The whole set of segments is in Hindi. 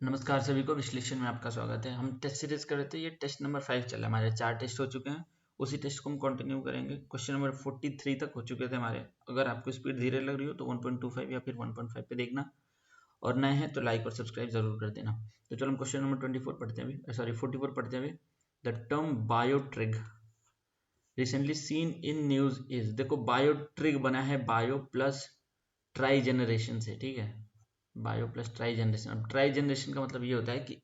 नमस्कार सभी को, विश्लेषण में आपका स्वागत है। हम टेस्ट सीरीज कर रहे थे, ये टेस्ट नंबर 5 चला। हमारे 4 टेस्ट हो चुके हैं, उसी टेस्ट को हम कंटिन्यू करेंगे। क्वेश्चन नंबर 43 तक हो चुके थे हमारे। अगर आपको स्पीड धीरे लग रही हो तो 1.25 या फिर 1.5 पे देखना, और नए हैं तो लाइक और सब्सक्राइब जरूर कर देना। तो चलो हम क्वेश्चन नंबर 24 पढ़ते हैं अभी, सॉरी 44 पढ़ते हैं अभी। The term biotrig recently seen in news is, देखो बायोट्रिग बना है बायो प्लस ट्राई जनरेशन से, ठीक है। Bio plus try generation. अब ट्राई जनरेशन का मतलब ये होता है कि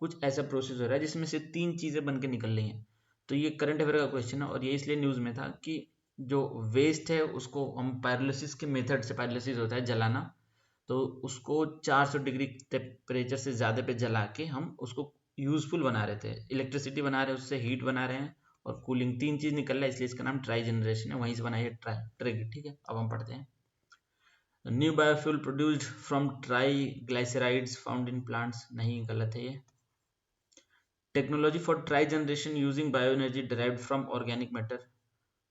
कुछ ऐसा प्रोसेस हो रहा है जिसमें से 3 चीजें बन के निकल रही हैं। तो ये करंट अफेयर का क्वेश्चन है, और ये इसलिए न्यूज में था कि जो वेस्ट है उसको हम पायरोलिसिस के मेथड से, पायरोलिसिस होता है जलाना, तो उसको 400 डिग्री टेम्परेचर से ज़्यादा पे जला के हम उसको यूजफुल बना रहे थे, इलेक्ट्रिसिटी बना रहे हैं, उससे हीट बना रहे हैं और कूलिंग, 3 चीज़ निकल रहा है, इसलिए इसका नाम ट्राई जनरेशन है। वहीं से बना है ट्रिग, ठीक है। अब हम पढ़ते हैं। New biofuel produced from triglycerides found in plants, नहीं, गलत है ये। Technology for trigeneration using bioenergy derived from organic matter,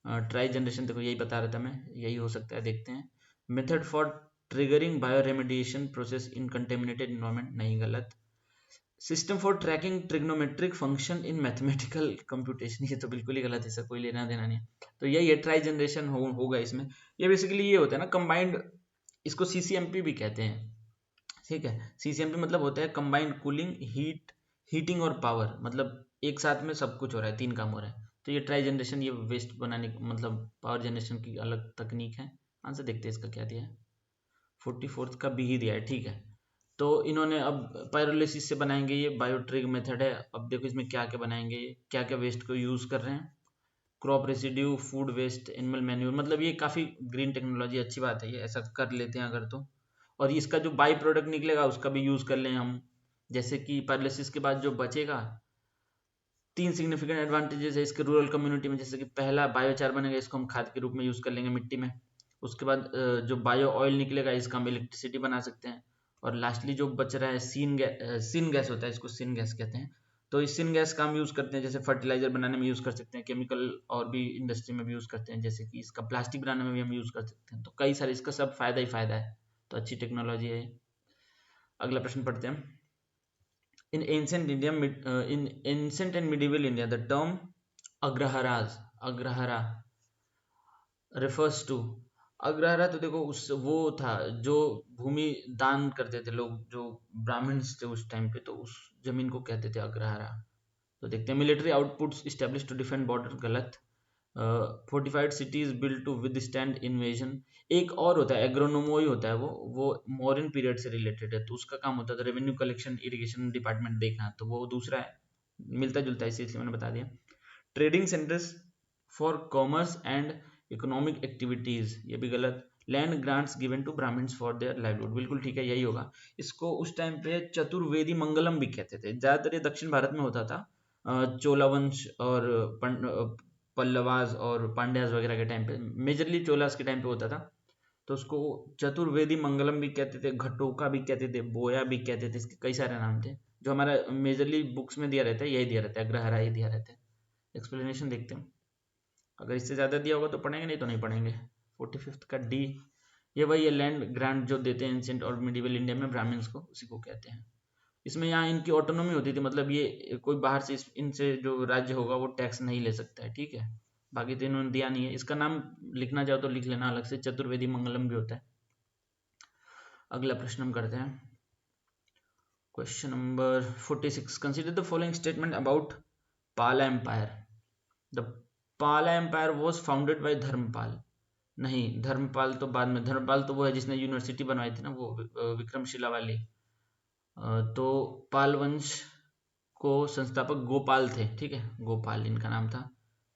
trigeneration देखो यही बता रहा था मैं, यही हो सकता है, देखते हैं। Method for triggering bioremediation process in contaminated environment, नहीं, गलत। System for tracking trigonometric function in mathematical computation, ये तो बिल्कुल ही गलत है, सर कोई लेना देना नहीं। तो यही है, ट्राई जनरेशन होगा इसमें। ये बेसिकली ये होता है ना, कंबाइंड, इसको सीसीएमपी भी कहते हैं, ठीक है। सीसीएमपी मतलब होता है कंबाइंड कूलिंग, हीटिंग और पावर, मतलब एक साथ में सब कुछ हो रहा है, 3 काम हो रहा है। तो ये ट्राई जनरेशन, ये वेस्ट बनाने मतलब पावर जनरेशन की अलग तकनीक है। आंसर देखते हैं इसका क्या दिया है। 44th का बी ही दिया है, ठीक है। तो इन्होंने अब पायरोलिसिस से बनाएंगे, ये बायोट्रिग मेथड है। अब देखो इसमें क्या क्या बनाएंगे, क्या क्या वेस्ट को यूज कर रहे हैं। Crop residue, food waste, animal manure, मतलब ये काफी ग्रीन टेक्नोलॉजी, अच्छी बात है, ये ऐसा कर लेते हैं अगर तो। और इसका जो बाई प्रोडक्ट निकलेगा उसका भी यूज कर लें हम, जैसे कि पायरोलिसिस के बाद जो बचेगा। 3 सिग्निफिकेंट एडवांटेजेस है इसके रूरल कम्युनिटी में, जैसे कि पहला बायोचार बनेगा, इसको हम खाद के रूप में यूज कर लेंगे मिट्टी में। उसके बाद जो बायो ऑयल निकलेगा इसका हम इलेक्ट्रिसिटी बना सकते हैं। और लास्टली जो बच रहा है सिन गैस होता है, इसको सिन गैस कहते हैं। तो इस सिन गैस का हम यूज करते हैं, जैसे फर्टिलाइजर बनाने में यूज कर सकते हैं, केमिकल और भी इंडस्ट्री में भी यूज करते हैं, जैसे कि इसका प्लास्टिक बनाने में भी हम यूज कर सकते हैं। तो कई सारे, इसका सब फायदा ही फायदा है, तो अच्छी टेक्नोलॉजी है। अगला प्रश्न पढ़ते हैं। In ancient India, in ancient and medieval India, the term agrahara refers to, Agrahara तो देखो उस वो था जो भूमि दान करते थे लोग, जो ब्राह्मण्स थे उस टाइम पे, तो उस जमीन को कहते थे अग्रहारा। तो देखते हैं। Military outputs established to defend border, गलत। Fortified cities build to withstand invasion, एक और होता है एग्रोनोमो ही होता है, वो मॉडर्न पीरियड से रिलेटेड है, तो उसका काम होता है रेवेन्यू कलेक्शन, इरिगेशन डिपार्टमेंट देखना, तो वो दूसरा है, मिलता जुलता है, इसलिए मैंने बता दिया। Trading centres for commerce and economic activities, ये भी गलत। Land grants given to Brahmans for their livelihood, बिल्कुल ठीक है, यही होगा। इसको उस टाइम पे चतुर्वेदी मंगलम भी कहते थे, ज्यादातर ये दक्षिण भारत में होता था। चोला वंश और पल्लवाज और पांड्याज वगैरह के टाइम पे, मेजरली चोलास के टाइम पे होता था। तो उसको चतुर्वेदी मंगलम भी कहते थे, घटोका भी कहते थे, बोया भी कहते थे, इसके कई सारे नाम थे। जो हमारा मेजरली बुक्स में दिया रहता है यही दिया रहता है, अग्रहारा ही दिया रहता है। एक्सप्लेनेशन देखते हैं, अगर इससे ज़्यादा दिया होगा तो पढ़ेंगे, नहीं तो नहीं पढ़ेंगे। 45th का डी, ये वही है, लैंड ग्रांट जो देते हैं एंशिएंट और मिडिवल इंडिया में ब्राह्मण्स को, उसी को कहते हैं। इसमें यहाँ इनकी ऑटोनॉमी होती थी, मतलब ये कोई बाहर से इनसे जो राज्य होगा वो टैक्स नहीं ले सकता है, ठीक है। बाकी तो इन्होंने दिया नहीं है, इसका नाम लिखना चाहो तो लिख लेना अलग से, चतुर्वेदी मंगलम भी होता है। अगला प्रश्न हम करते हैं, question number 46। Consider the following statement about Pala empire. The Pala empire was founded by Dharmapala, नहीं, धर्मपाल तो बाद में, धर्मपाल तो वो है जिसने यूनिवर्सिटी बनवाई थी ना, वो विक्रमशिला वाली। तो पाल वंश को संस्थापक गोपाल थे, ठीक है, गोपाल इनका नाम था।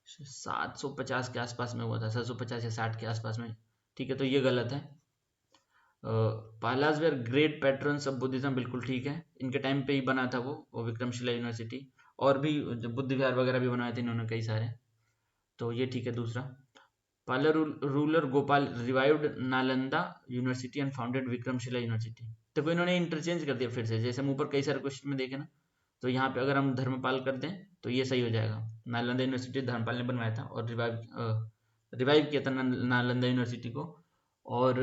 750 के आसपास में हुआ था, 750 या 60 के आसपास में, ठीक है। तो ये गलत है। Palas were great patrons of Buddhism, बिल्कुल ठीक है, इनके टाइम पे ही बना था वो विक्रमशिला यूनिवर्सिटी। और भी बुद्ध विहार वगैरह भी बनवाए थे इन्होंने कई सारे, तो ये ठीक है। दूसरा, पाला ruler Gopal revived Nalanda university and founded Vikramshila university. देखो इन्होंने इंटरचेंज कर दिया फिर से, जैसे हम ऊपर कई सारे क्वेश्चन में देखे ना, तो यहाँ पे अगर हम धर्मपाल कर दें तो ये सही हो जाएगा। नालंदा यूनिवर्सिटी धर्मपाल ने बनवाया था और रिवाइव किया था नालंदा यूनिवर्सिटी को, और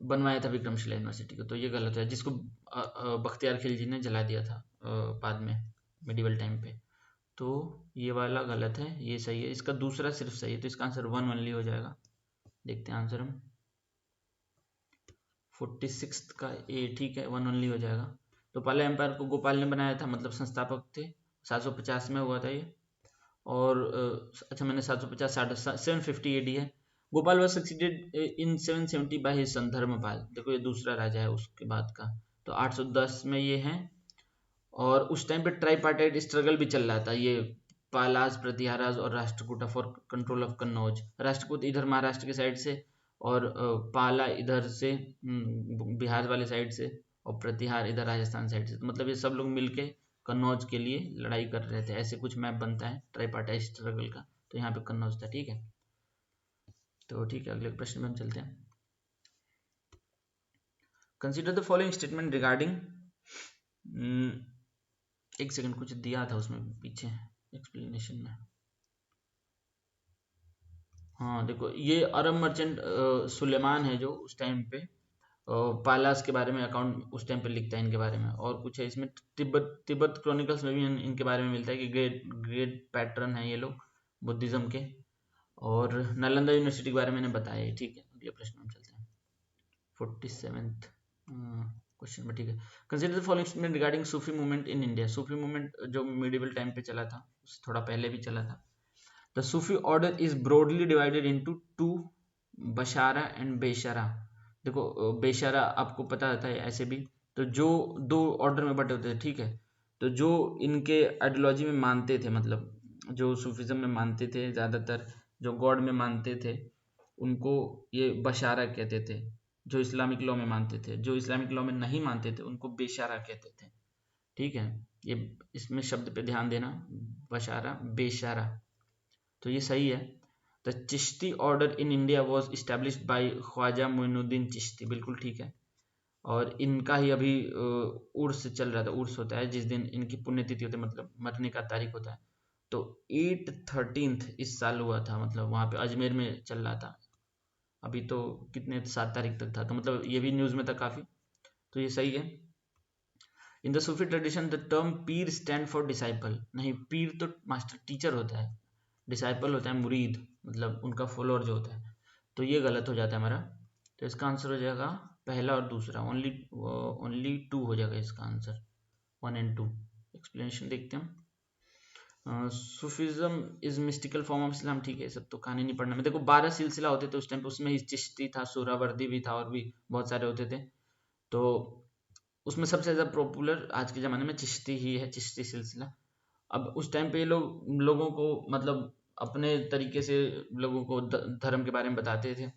बनवाया था विक्रमशिला यूनिवर्सिटी को, तो ये गलत है। जिसको बख्तियार खिलजी ने जला दिया था बाद में मिडिवल टाइम पे। तो ये वाला गलत है, ये सही है, इसका दूसरा सिर्फ सही है, तो इसका आंसर 1 ओनली हो जाएगा। देखते हैं आंसर हम, 46 का ए ठीक है, 1 ओनली हो जाएगा। तो पाला एम्पायर को गोपाल ने बनाया था, मतलब संस्थापक थे, 750 में हुआ था ये। और अच्छा मैंने 750 750 AD है। Gopala was succeeded in 770 by his son Dharmapala. देखो ये दूसरा राजा है उसके बाद का, तो 810 में ये है। और उस टाइम पे ट्राईपार्टाइट स्ट्रगल भी चल रहा था, ये पालाज, प्रतिहाराज और Rashtrakuta for control of Kannauj. Rashtrakuta इधर महाराष्ट्र के साइड से, और पाला इधर से बिहार वाले साइड से, और प्रतिहार इधर राजस्थान साइड से। तो मतलब ये सब लोग मिलके कन्नौज के लिए लड़ाई कर रहे थे, ऐसे कुछ मैप बनता है ट्राईपार्टाइट स्ट्रगल का। तो यहाँ पे कन्नौज था, ठीक है। तो ठीक है, अगले प्रश्न में हम चलते हैं। Consider the following statement regarding, एक सेकंड, कुछ दिया था उसमें पीछे एक्सप्लेनेशन में। हाँ देखो, ये अरब मर्चेंट सुलेमान है जो उस टाइम पे पालास के बारे में अकाउंट उस टाइम पे लिखता है इनके बारे में। और कुछ है इसमें, तिब्बत क्रॉनिकल्स में भी इनके बारे में मिलता है कि ग्रेट ग्रेट पैटर्न है ये लोग बुद्धिज्म के। और नालंदा यूनिवर्सिटी के बारे में मैंने बताया है, ठीक है। अगले प्रश्न में चलते हैं, 47th क्वेश्चन में, ठीक है। Consider the following statement regarding Sufi movement in India. Sufi movement जो मिडिवल टाइम पे चला था, उससे थोड़ा पहले भी चला था। The Sufi order is broadly divided into two, Bashara and Beshara. देखो बेशरा आपको पता रहता है ऐसे भी, तो जो दो ऑर्डर में बटे होते थे, ठीक है। तो जो इनके आइडियोलॉजी में मानते थे, मतलब जो सूफिज्म में मानते थे, ज़्यादातर जो गॉड में मानते थे, उनको ये बशारा कहते थे। जो इस्लामिक लॉ में मानते थे, जो इस्लामिक लॉ में नहीं मानते थे, उनको बेशारा कहते थे, ठीक है। ये इसमें शब्द पे ध्यान देना, बशारा बेशारा, तो ये सही है। The Chishti order in India was established by Khwaja Moinuddin Chishti, बिल्कुल ठीक है। और इनका ही अभी उर्स चल रहा था, उर्स होता है जिस दिन इनकी पुण्यतिथि होती है, मतलब मरने का तारीख होता है। तो 8/13 इस साल हुआ था, मतलब वहाँ पे अजमेर में चल रहा था। अभी तो कितने 7 तारीख तक था, तो मतलब ये भी न्यूज़ में था काफ़ी, तो ये सही है। In the Sufi tradition the term Pir stand for disciple. नहीं, पीर तो मास्टर टीचर होता है, डिसाइपल होता है मुरीद, मतलब उनका फॉलोअर जो होता है। तो ये गलत हो जाता है हमारा, तो इसका आंसर हो जाएगा पहला और दूसरा, ओनली 2 हो जाएगा इसका आंसर, 1 and 2। एक्सप्लेनेशन देखते हैं। Sufism is mystical form of Islam, ठीक है, सब तो कहानी नहीं पढ़ना में। देखो 12 सिलसिला होते थे उस टाइम पे, उसमें ही चिश्ती था, सोहरावर्दी भी था, और भी बहुत सारे होते थे। तो उसमें सबसे ज़्यादा पॉपुलर आज के ज़माने में चिश्ती ही है, चिश्ती सिलसिला। अब उस टाइम पे ये लोगों को मतलब अपने तरीके से लोगों को धर्म के बारे में बताते थे,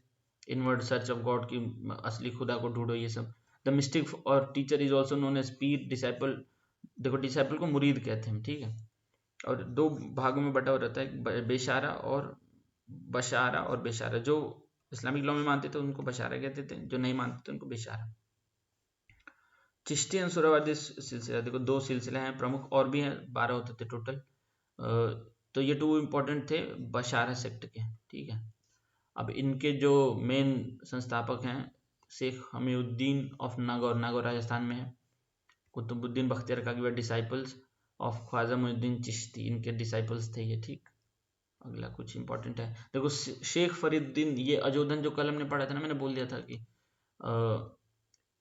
इनवर्ड सर्च ऑफ गॉड की, असली खुदा को ढूंढो, ये सब। द मिस्टिक और teacher is also known as pir, disciple. देखो डिसाइपल को मुरीद कहते हैं, ठीक है। और 2 भागों में बटा हो रहता है, बेशारा और बशारा और बेशारा। जो इस्लामिक लॉ में मानते थे उनको बशारा कहते थे, जो नहीं मानते थे उनको बेशारा। चिश्ती अंसुरावादी सिलसिला, देखो 2 सिलसिले हैं प्रमुख, और भी हैं, 12 होते थे टोटल। तो ये 2 इम्पोर्टेंट थे बशारा सेक्ट के, ठीक है। अब इनके जो मेन संस्थापक हैं, शेख हमीउद्दीन ऑफ नागौर, नागौर राजस्थान में है। कुतुबुद्दीन बख्तियार काकी डिसाइपल्स ऑफ ख्वाजा मुइनुद्दीन चिश्ती, इनके डिसाइपल्स थे ये, ठीक। अगला कुछ इंपॉर्टेंट है, देखो शेख फरीदुद्दीन, ये अजोधन जो कल हमने पढ़ा था ना, मैंने बोल दिया था कि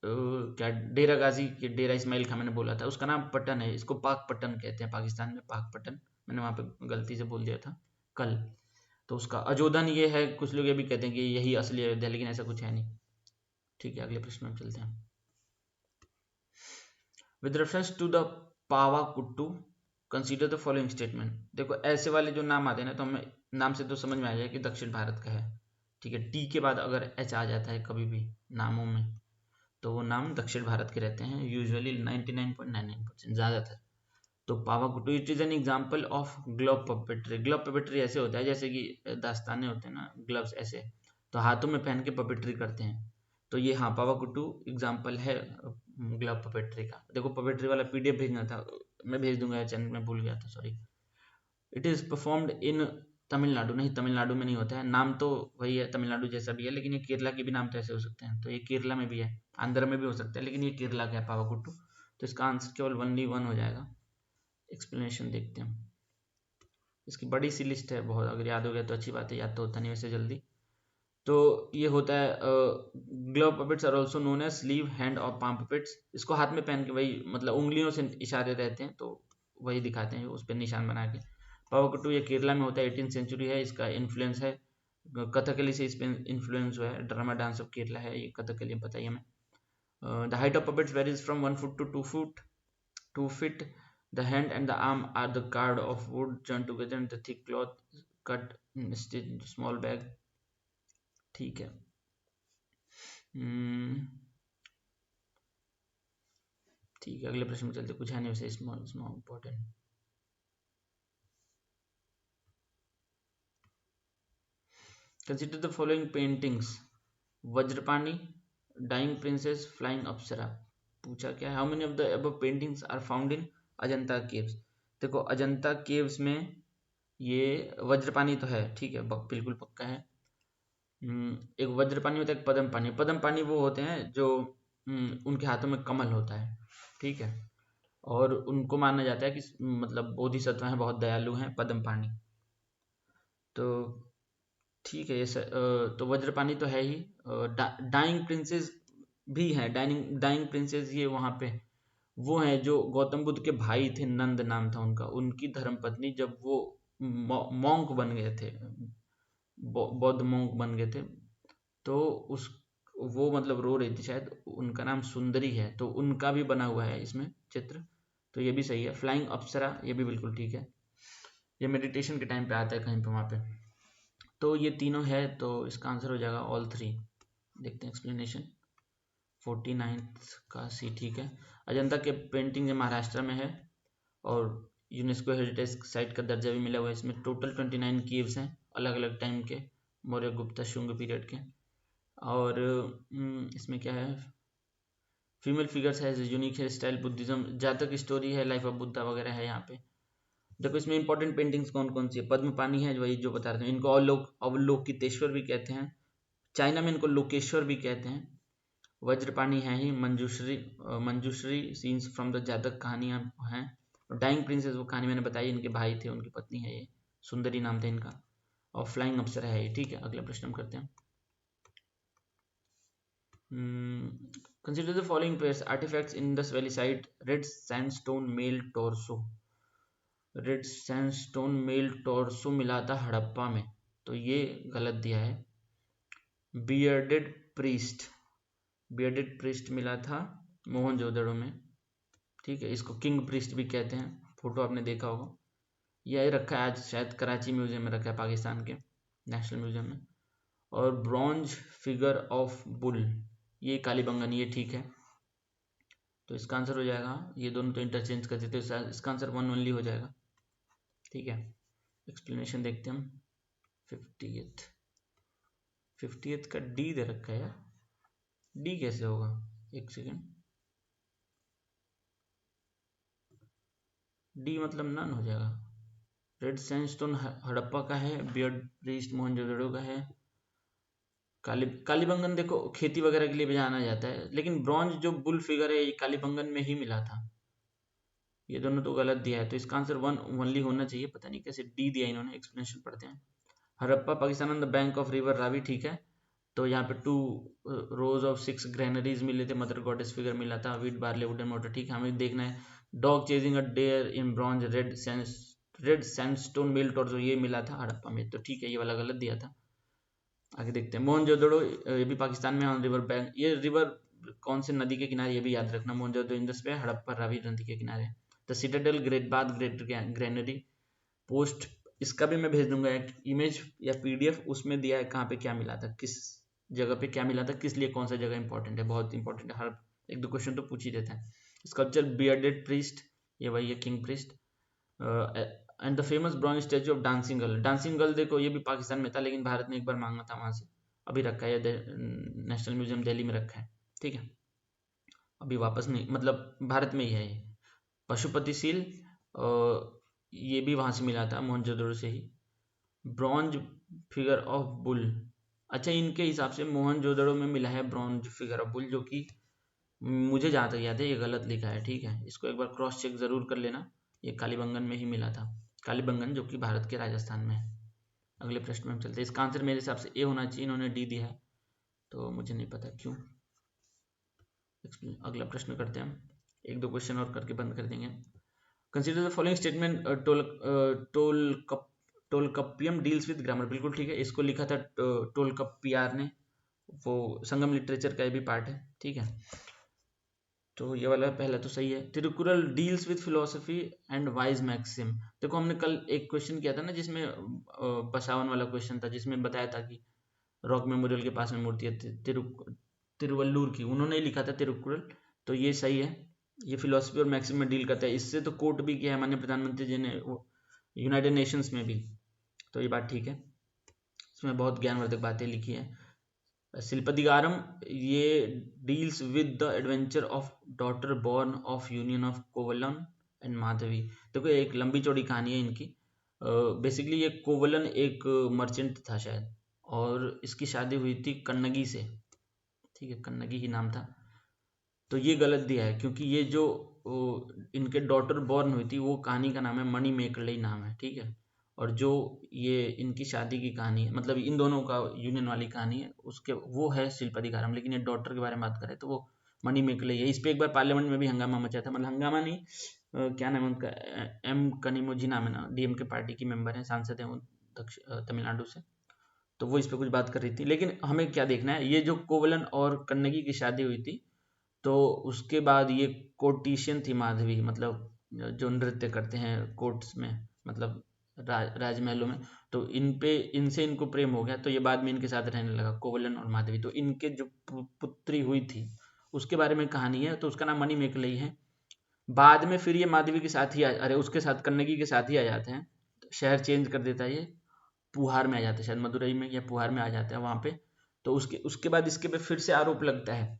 क्या डेरा गाजी के डेरा इस्माइल खां, मैंने बोला था उसका नाम पटन है, इसको पाक पटन कहते हैं पाकिस्तान में, पाक पटन। मैंने वहाँ पे गलती से बोल दिया था कल। तो उसका अजोधन ये है, कुछ लोग ये भी कहते हैं कि यही असली अयोध्या, लेकिन ऐसा कुछ है नहीं, ठीक है। अगले प्रश्न में चलते हैं। With reference to the Pavakoothu consider the following statement. देखो ऐसे वाले जो नाम आते हैं ना, तो हमें नाम से तो समझ में आ जाए कि दक्षिण भारत का है, ठीक है। टी के बाद अगर एच आ जाता है कभी भी नामों में, तो वो नाम दक्षिण भारत के रहते हैं, यूजुअली 99.99% ज़्यादातर। तो Pavakoothu it is an example of glove puppetry. Glove puppetry ऐसे होता है जैसे कि दास्ताने होते हैं ना, ग्लव्स ऐसे, तो हाथों में पहन के पपेट्री करते हैं। तो ये हाँ, पावाकुट्टू एग्जाम्पल है ग्लव पपेट्री का। देखो पपेट्री वाला PDF भेजना था, मैं भेज दूंगा चैनल में, भूल गया था, sorry. It is performed in Tamil Nadu नहीं, तमिलनाडु में नहीं होता है, नाम तो वही है, तमिलनाडु जैसा भी है, लेकिन ये केरला के भी नाम तो ऐसे हो सकते हैं, तो ये केरला में भी है, आंध्र में भी हो सकता है, लेकिन ये केरला का है पावागुट्टू। तो इसका आंसर केवल 1 हो जाएगा। एक्सप्लेनेशन देखते हैं। इसकी बड़ी सी लिस्ट है बहुत, अगर याद हो गया तो अच्छी बात है, याद तो होता नहीं वैसे जल्दी। तो ये होता है glove puppets are also known as sleeve hand और पाम पपेट्स। इसको हाथ में पहन के वही मतलब उंगलियों से इशारे रहते हैं, तो वही दिखाते हैं उस पर निशान बना के। पावागुट्टू ये केरला में होता है, 18th सेंचुरी है, इसका इन्फ्लुएंस है कथकली से, इस पर इन्फ्लुएंस हुआ है, ड्रामा डांस ऑफ केरला है ये कथकली, पता ही हमें। The height of puppets varies from 1 foot to 2 feet. The hand and the arm are the card of wood joined together in the thick cloth cut stitched into small bag। ठीक है। ठीक है, अगले प्रश्न में चलते, कुछ है नहीं वैसे small important. Consider the following paintings, Vajrapani, dying princess, flying Apsara. पूछा क्या है, how many of the above paintings are found in Ajanta caves. देखो अजंता केव्स में ये वज्रपाणी तो है, ठीक है, बिल्कुल पक्का है। एक वज्रपाणी होता है, एक पद्म पानी। पद्म पानी वो होते हैं जो उनके हाथों में कमल होता है, ठीक है, और उनको माना जाता है कि मतलब बोधिसत्व हैं, बहुत दयालु हैं पद्म पानी। तो ठीक है, ये तो वज्रपाणी तो है ही। डाइंग प्रिंसेस भी है, डाइंग प्रिंसेस ये वहाँ पे वो हैं जो गौतम बुद्ध के भाई थे, नंद नाम था उनका, उनकी धर्मपत्नी जब वो मॉन्क बन गए थे, बौद्ध मॉन्क बन गए थे, तो उस वो मतलब रो रही थी शायद, उनका नाम सुंदरी है, तो उनका भी बना हुआ है इसमें चित्र, तो ये भी सही है। फ्लाइंग अप्सरा ये भी बिल्कुल ठीक है, ये मेडिटेशन के टाइम पे आता है कहीं पे वहाँ पे। तो ये तीनों है, तो इसका आंसर हो जाएगा ऑल 3। देखते हैं एक्सप्लेनेशन। 49th का सी ठीक है। अजंता के पेंटिंग महाराष्ट्र में है और यूनेस्को हेरिटेज साइट का दर्जा भी मिला हुआ है। इसमें टोटल 29 केव्स हैं अलग अलग टाइम के, मौर्य गुप्ता शुंग पीरियड के। और इसमें क्या है, फीमेल फिगर्स है, यूनिक हेयर स्टाइल, बुद्धिज्म, जातक स्टोरी है, लाइफ ऑफ बुद्धा वगैरह है यहाँ पे। देखो इसमें इंपॉर्टेंट पेंटिंग्स कौन कौन सी है, पद्म पानी है, वही जो बता रहे थे, इनको अवलोकितेश्वर भी कहते हैं, चाइना में इनको लोकेश्वर भी कहते हैं। वज्रपाणी है ही, मंजूश्री सीन्स फ्रॉम द जातक कहानियां हैं। डाइंग प्रिंसेस वो कहानी मैंने बताई, इनके भाई थे, उनकी पत्नी है ये, सुंदरी नाम था इनका। और फ्लाइंग अप्सरा है ये, ठीक है। अगला प्रश्न हम करते हैं। Consider the following pairs artefacts in the valley site, red sandstone male torso. Red sandstone male torso मिला था हड़प्पा में, तो ये गलत दिया है। बियर्डेड प्रीस्ट मिला था मोहनजोदड़ो में, ठीक है, इसको किंग प्रीस्ट भी कहते हैं, फोटो आपने देखा होगा। यह रखा है आज शायद कराची म्यूजियम में रखा है, पाकिस्तान के नेशनल म्यूजियम में। और ब्रॉन्ज फिगर ऑफ बुल, ये कालीबंगन, ये ठीक है, तो इसका आंसर हो जाएगा, ये दोनों तो इंटरचेंज कर देते हैं, इसका आंसर 1 ओनली हो जाएगा, ठीक है। एक्सप्लेनेशन देखते हैं हम। 50th का डी दे रखा है यार, डी कैसे होगा, एक सेकेंड, डी मतलब नन हो जाएगा। रेड सैंडस्टोन हड़प्पा का है, बियर्ड प्रीस्ट मोहनजोदड़ो का है, कालीबंगन देखो खेती वगैरह के लिए भी जाना जाता है, लेकिन ब्रॉन्ज जो बुल फिगर है ये कालीबंगन में ही मिला था। ये दोनों तो गलत दिया है, तो इसका आंसर 1 ओनली होना चाहिए, पता नहीं कैसे डी दिया इन्होंने। एक्सप्लेनेशन पढ़ते हैं। Harappa Pakistan on the bank of river Ravi, ठीक है, तो यहाँ पे 2 rows of 6 ग्रेनरीज मिले थे, मदर गॉडेस फिगर मिला था, वीट बार्ले वुडन मोटर, ठीक है। हमें देखना है dog chasing a deer in bronze, red sandstone male torso, ये मिला था हड़प्पा में, तो ठीक है, ये वाला गलत दिया था। आगे देखते हैं। मोहनजोदड़ो ये भी पाकिस्तान में ऑन रिवर बैंक, ये रिवर कौन से नदी के किनारे ये भी याद रखना। मोहनजोदड़ो इंडस पे, हड़प्पा रावी नदी के किनारे। The Citadel great bath great granary post, इसका भी मैं भेज दूंगा एक इमेज या पीडीएफ, उसमें दिया है कहाँ पे क्या मिला था, किस जगह पे क्या मिला था, किस लिए कौन सा जगह इंपॉर्टेंट है, बहुत इंपॉर्टेंट है, हर 1-2 क्वेश्चन तो पूछ ही देता है। स्कल्पचर बियर्डेड प्रीस्ट, ये वही है king priest. And the famous bronze statue of dancing girl, dancing girl देखो ये भी पाकिस्तान में था, लेकिन भारत ने एक बार मांगा था वहां से, अभी रखा है नेशनल म्यूजियम दिल्ली में रखा है, ठीक है, अभी वापस नहीं, मतलब भारत में ही है ये। पशुपति सील ये भी वहां से मिला था, मोहनजोदड़ो से ही। ब्रॉन्ज फिगर ऑफ बुल, अच्छा इनके हिसाब से मोहनजोदड़ो में मिला है ब्रॉन्ज फिगर ऑफ बुल, जो कि मुझे जहाँ तक याद है ये गलत लिखा है, ठीक है, इसको एक बार क्रॉस चेक जरूर कर लेना। ये कालीबंगन में ही मिला था, कालीबंगन जो कि भारत के राजस्थान में है। अगले प्रश्न में हम चलते हैं। इसका आंसर मेरे हिसाब से ए होना चाहिए, इन्होंने डी दिया है तो मुझे नहीं पता क्यों। अगला प्रश्न करते हैं हम, एक दो क्वेश्चन और करके बंद कर देंगे। Consider the following statement Tolkappiyam deals with grammar, बिल्कुल ठीक है, इसको लिखा था टोलकप्पियार ने, वो संगम लिटरेचर का भी पार्ट है, ठीक है, तो ये वाला पहला तो सही है। Thirukkural deals with philosophy and wise maxim, देखो हमने कल एक क्वेश्चन किया था ना जिसमें बसावन वाला क्वेश्चन था, जिसमें बताया था कि रॉक मेमोरियल के पास में मूर्ति है तिरुवल्लूर की, उन्होंने लिखा था तिरुकुरल, तो ये सही है, ये फिलोसफी और मैक्सिम में डील करता है। इससे तो कोट भी किया है माननीय प्रधानमंत्री जी ने यूनाइटेड नेशंस में भी, तो ये बात ठीक है, इसमें बहुत ज्ञानवर्धक बातें लिखी है। शिल्पदिगारम ये deals with the adventure of daughter born of union of कोवलन and Madhavi, देखो एक लंबी चौड़ी कहानी है इनकी। बेसिकली ये कोवलन एक मर्चेंट था शायद, और इसकी शादी हुई थी कन्नगी से, ठीक है, कन्नगी ही नाम था, तो ये गलत दिया है क्योंकि ये जो इनके डॉटर बॉर्न हुई थी वो कहानी का नाम है मणि मेकलई नाम है, ठीक है, और जो ये इनकी शादी की कहानी है, मतलब इन दोनों का यूनियन वाली कहानी है, उसके वो है शिल्पदिगारम, लेकिन ये डॉटर के बारे में बात करें तो वो मणि मेकलई है। इस पे एक बार पार्लियामेंट में भी हंगामा मचा था, मतलब हंगामा नहीं, क्या नाम है उनका, एम कनिमोजी नाम है ना, डीएमके पार्टी की मेंबर है, सांसद है वो तमिलनाडु से, तो वो इस पे कुछ बात कर रही थी। लेकिन हमें क्या देखना है, ये जो कोवलन और कन्नगी की शादी हुई थी, तो उसके बाद ये कोर्टिशियन थी माधवी, मतलब जो नृत्य करते हैं कोर्ट्स में, मतलब राजमहलों में, तो इनसे इनको प्रेम हो गया, तो ये बाद में इनके साथ रहने लगा कोवलन और माधवी, तो इनके जो पुत्री हुई थी उसके बारे में कहानी है, तो उसका नाम मणि मेकलई है। बाद में फिर ये माधवी के साथ ही अरे उसके साथ कन्नगी के साथ ही आ जाते हैं, शहर चेंज कर देता है, ये पुहार में आ जाता है, शायद मदुरई में या पुहार में आ जाता है वहां पे, तो उसके उसके बाद इसके पे फिर से आरोप लगता है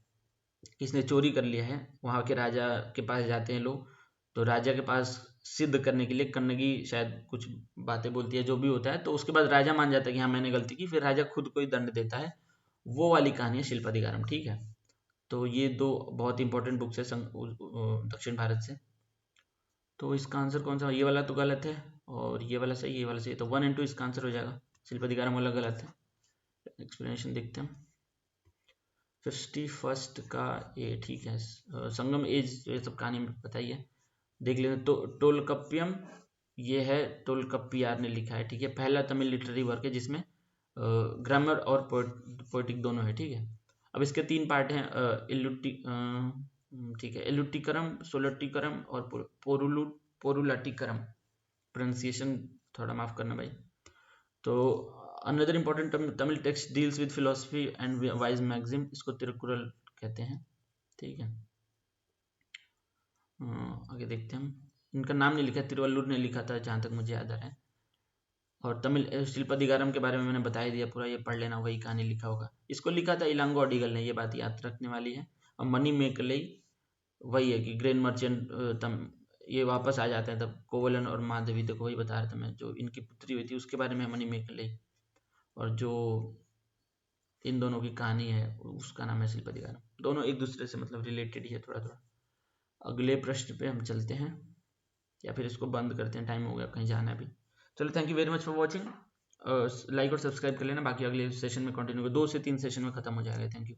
कि इसने चोरी कर लिया है। वहां के राजा के पास जाते हैं लोग, तो राजा के पास सिद्ध करने के लिए कन्नगी शायद कुछ बातें बोलती है, जो भी होता है, तो उसके बाद राजा मान जाता है कि हाँ मैंने गलती की, फिर राजा खुद को ही दंड देता है, वो वाली कहानी है शिल्पाधिकारम, ठीक है। तो ये दो बहुत इंपॉर्टेंट बुक्स है दक्षिण भारत से। तो इसका आंसर कौन सा, ये वाला तो गलत है और ये वाला सही, ये वाला सही, तो 1 और 2 इसका आंसर हो जाएगा, शिल्पाधिकारम वाला गलत है। एक्सप्लेनेशन देखते हैं। 51 का ये ठीक है, संगम एज ये सब कहानी में बताइए, देख लेते। तो टोलकप्पियम ये है टोलकप्पियार ने लिखा है, ठीक है, पहला तमिल लिटरेरी वर्क है जिसमें ग्रामर और पोएटिक दोनों है, ठीक है। अब इसके 3 पार्ट हैं, ठीक है, एलुट्टिकरम, सोलट्टिकरम और पोरुलाटिकरम, प्रोनाउंसिएशन थोड़ा माफ करना भाई। तो another important Tamil text deals with philosophy and wise maxim, इसको तिरुकुरल कहते हैं, ठीक है। आगे देखते हैं हम, इनका नाम नहीं लिखा, तिरुवल्लुर ने लिखा था जहाँ तक मुझे याद आ रहा है। और तमिल शिल्पाधिकारम के बारे में मैंने बता ही दिया पूरा, ये पढ़ लेना, वही कहानी लिखा होगा, इसको लिखा था इलांगो अडिगल ने, ये बात याद रखने वाली है। और मनी मेकलई वही है कि ग्रेन मर्चेंट, ये वापस आ जाते हैं तब कोवलन और माधवी, देखो वही बता रहा था मैं, जो इनकी पुत्री हुई थी उसके बारे में मनी मेकलई, और जो इन दोनों की कहानी है उसका नाम है शिल्पाधिकारम, दोनों एक दूसरे से मतलब रिलेटेड ही है थोड़ा थोड़ा। अगले प्रश्न पे हम चलते हैं, या फिर इसको बंद करते हैं, टाइम हो गया, कहीं जाना है अभी। चलो, thank you very much for watching, like और सब्सक्राइब कर लेना, बाकी अगले सेशन में कंटिन्यू, 2 से 3 सेशन में खत्म हो जाएगा। Thank you.